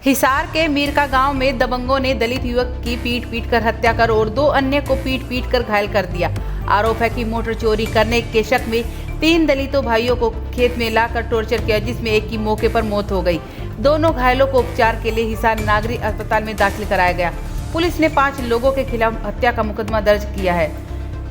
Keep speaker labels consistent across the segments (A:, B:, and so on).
A: हिसार के मीरका गांव में दबंगों ने दलित युवक की पीट कर हत्या कर और 2 अन्य को पीट कर घायल कर दिया। आरोप है कि मोटर चोरी करने के शक में 3 दलितों भाइयों को खेत में लाकर टॉर्चर किया, जिसमें एक की मौके पर मौत हो गई। दोनों घायलों को उपचार के लिए हिसार नागरिक अस्पताल में दाखिल कराया गया। पुलिस ने 5 लोगों के खिलाफ हत्या का मुकदमा दर्ज किया है।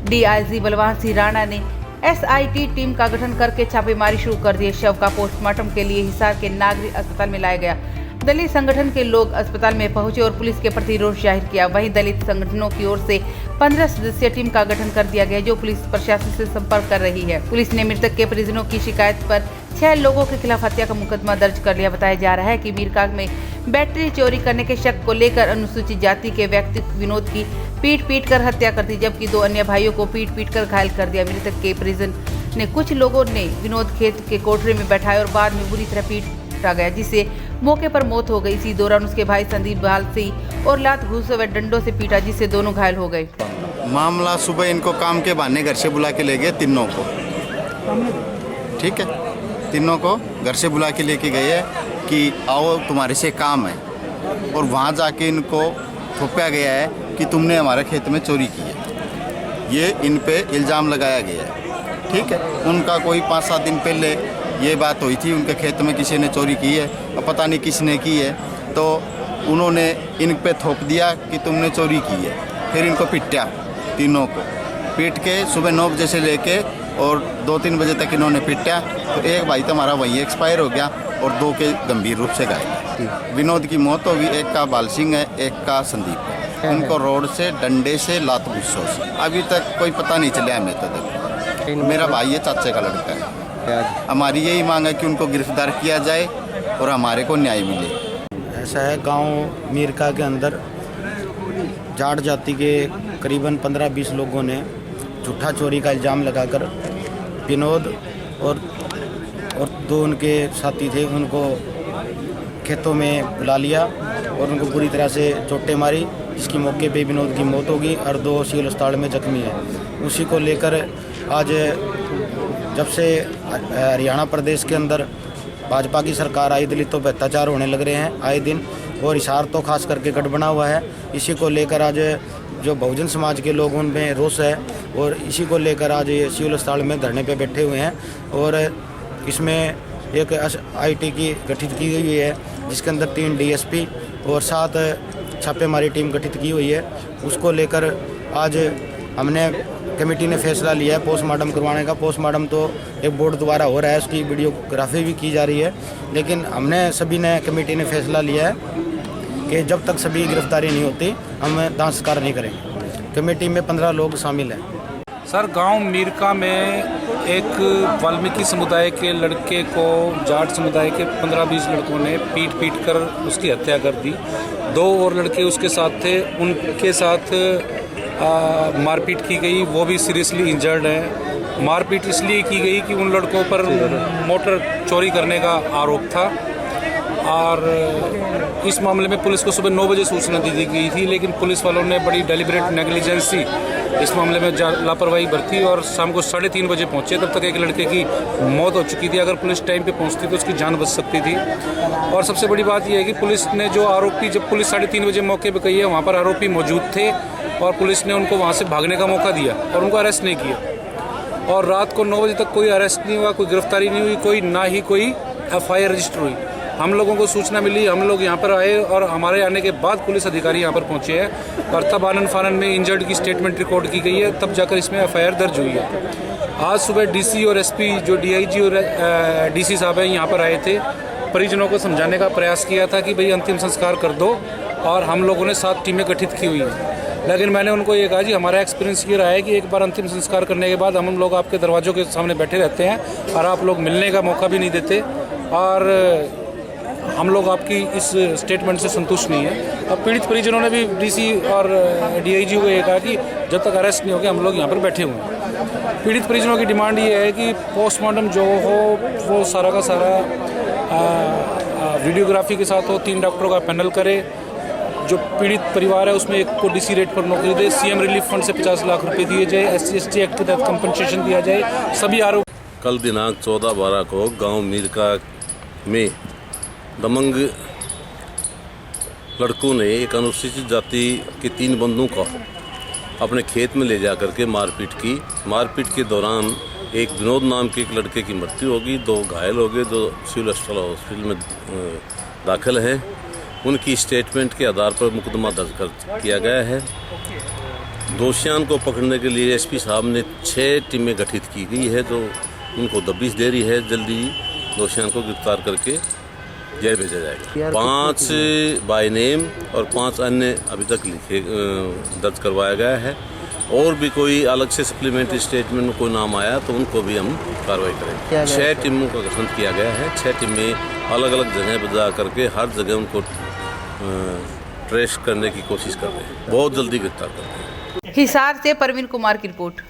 A: डीआईजी बलवान सिंह राणा ने SIT टीम का गठन करके छापेमारी शुरू कर दी। शव का पोस्टमार्टम के लिए हिसार के नागरिक अस्पताल में लाया गया। दलित संगठन के लोग अस्पताल में पहुंचे और पुलिस के प्रति रोष जाहिर किया। वहीं दलित संगठनों की ओर से 15 सदस्यीय टीम का गठन कर दिया गया, जो पुलिस प्रशासन से संपर्क कर रही है। पुलिस ने मृतक के परिजनों की शिकायत पर 6 लोगों के खिलाफ हत्या का मुकदमा दर्ज कर लिया। बताया जा रहा है कि मीरका में बैटरी चोरी करने के शक को लेकर अनुसूचित जाति के व्यक्ति विनोद की पीट कर हत्या कर दी, जबकि 2 अन्य भाइयों को पीट कर घायल कर दिया। मृतक के परिजन ने कुछ लोगों ने विनोद खेत के कोठरी में बैठाया और बाद में बुरी तरह पीटा गया, जिससे मौके पर मौत हो गई। इसी दौरान उसके भाई संदीप बाल से और लात घूंसे व डंडों से पीटा, जिससे दोनों घायल हो गए।
B: मामला सुबह इनको काम के बहाने घर से बुला के ले गए तीनों को, ठीक है। तीनों को घर से बुला के लेके गए हैं कि आओ तुम्हारे से काम है, और वहाँ जाके इनको थोपा गया है कि तुमने हमारे खेत में चोरी की है। ये इन पे इल्ज़ाम लगाया गया है, ठीक है। उनका कोई 5-7 दिन पहले ये बात हुई थी, उनके खेत में किसी ने चोरी की है, और पता नहीं किसने की है, तो उन्होंने इन पे थोप दिया कि तुमने चोरी की है। फिर इनको पिटा, तीनों को पीट के सुबह 9 बजे से लेके और 2-3 बजे तक इन्होंने पिटा। तो एक भाई तो हमारा वहीं एक्सपायर हो गया और 2 के गंभीर रूप से घायल। विनोद की मौत होगी, एक का बाल सिंह है, एक का संदीप है। उनको रोड से डंडे से लात गुस्सों से अभी तक कोई पता नहीं चला हमें तो तक। मेरा भाई है, चाचे का लड़का है। हमारी यही मांग है कि उनको गिरफ्तार किया जाए और हमारे को न्याय मिले।
C: ऐसा है, गांव मीरका के अंदर जाट जाति के करीबन 15-20 लोगों ने झूठा चोरी का इल्ज़ाम लगाकर विनोद और 2 उनके साथी थे, उनको खेतों में बुला लिया और उनको बुरी तरह से चोटें मारी, जिसकी मौके पे विनोद की मौत होगी और 2 सिविल अस्पताल में जख्मी है। उसी को लेकर आज जब से हरियाणा प्रदेश के अंदर भाजपा की सरकार आई, दलितों पर अत्याचार होने लग रहे हैं आए दिन, और हिसार तो खास करके गढ़ बना हुआ है। इसी को लेकर आज जो बहुजन समाज के लोग उनमें रोष है, और इसी को लेकर आज ये सिविल अस्पताल में धरने पे बैठे हुए हैं। और इसमें एक SIT की गठित की गई है, जिसके अंदर 3 DSP और 7 छापेमारी टीम गठित की हुई है। उसको लेकर आज हमने कमेटी ने फैसला लिया है पोस्टमार्टम करवाने का। पोस्टमार्टम तो एक बोर्ड द्वारा हो रहा है, उसकी वीडियोग्राफी भी की जा रही है, लेकिन हमने सभी ने कमेटी ने फैसला लिया है कि जब तक सभी गिरफ्तारी नहीं होती हम दाह संस्कार नहीं करेंगे। कमेटी में 15 लोग शामिल हैं।
D: सर, गांव मीरका में एक वाल्मीकि समुदाय के लड़के को जाट समुदाय के 15-20 लड़कों ने पीट कर उसकी हत्या कर दी। 2 और लड़के उसके साथ थे, उनके साथ मारपीट की गई, वो भी सीरियसली इंजर्ड हैं। मारपीट इसलिए की गई कि उन लड़कों पर मोटर चोरी करने का आरोप था, और इस मामले में पुलिस को सुबह 9 बजे सूचना दी गई थी, लेकिन पुलिस वालों ने बड़ी डेलिब्रेट नेग्लिजेंसी इस मामले में लापरवाही बरती और शाम को 3:30 बजे पहुंचे। तब तक एक लड़के की मौत हो चुकी थी। अगर पुलिस टाइम पे पहुंचती तो उसकी जान बच सकती थी। और सबसे बड़ी बात यह है कि पुलिस ने जो आरोपी, जब पुलिस 3:30 बजे मौके पर गई है, वहाँ पर आरोपी मौजूद थे और पुलिस ने उनको वहाँ से भागने का मौका दिया और उनको अरेस्ट नहीं किया। और रात को 9 बजे तक कोई अरेस्ट नहीं हुआ, कोई गिरफ्तारी नहीं हुई, ना ही कोई FIR रजिस्टर हुई। हम लोगों को सूचना मिली, हम लोग यहाँ पर आए और हमारे आने के बाद पुलिस अधिकारी यहाँ पर पहुँचे हैं, और तब आनन फानन में इंजर्ड की स्टेटमेंट रिकॉर्ड की गई है, तब जाकर इसमें FIR दर्ज हुई है। आज सुबह DC और SP, जो DIG और DC साहब हैं, यहाँ पर आए थे। परिजनों को समझाने का प्रयास किया था कि भाई अंतिम संस्कार कर दो, और हम लोगों ने 7 टीमें गठित की हुई हैं। लेकिन मैंने उनको ये कहा जी, हमारा एक्सपीरियंस ये रहा है कि एक बार अंतिम संस्कार करने के बाद हम लोग आपके दरवाज़ों के सामने बैठे रहते हैं और आप लोग मिलने का मौका भी नहीं देते, और हम लोग आपकी इस स्टेटमेंट से संतुष्ट नहीं है। अब पीड़ित परिजनों ने भी DC और DIG को ये कहा कि जब तक अरेस्ट नहीं होगा हम लोग यहाँ पर बैठे हुए हैं। पीड़ित परिजनों की डिमांड ये है कि पोस्टमार्टम जो हो वो सारा का सारा वीडियोग्राफी के साथ हो, 3 डॉक्टरों का पैनल करे। जो पीड़ित परिवार है उसमें एक को DC रेट पर नौकरी दे, CM रिलीफ फंड से 50 लाख रुपए दिए जाए, SC/ST एक्ट के तहत कंपनसेशन दिया जाए। सभी आरोप
E: कल दिनांक 14/12 को गांव मीरका में दबंग लड़कों ने एक अनुसूचित जाति के 3 बंदों को अपने खेत में ले जा करके मारपीट की। मारपीट के दौरान एक विनोद नाम के एक लड़के की मृत्यु हो गई, 2 घायल हो गए, 2 सिविल हॉस्पिटल में दाखिल हैं। उनकी स्टेटमेंट के आधार पर मुकदमा दर्ज किया गया है। दोषियों को पकड़ने के लिए एसपी साहब ने 6 टीमें गठित की गई है, जो उनको दबिश दे रही है। जल्दी दोषियों को गिरफ्तार करके जेल भेजा जाएगा। 5 बाय नेम और 5 अन्य अभी तक दर्ज करवाया गया है। और भी कोई अलग से सप्लीमेंट्री स्टेटमेंट में कोई नाम आया तो उनको भी हम कार्रवाई करेंगे। 6 टीमों का गठन किया गया है। 6 टीमें अलग अलग जगह पर जा करके हर जगह उनको ट्रेस करने की कोशिश कर रहे हैं। बहुत जल्दी गिरफ्तार कर रहे हैं।
A: हिसार से परवीन कुमार की रिपोर्ट।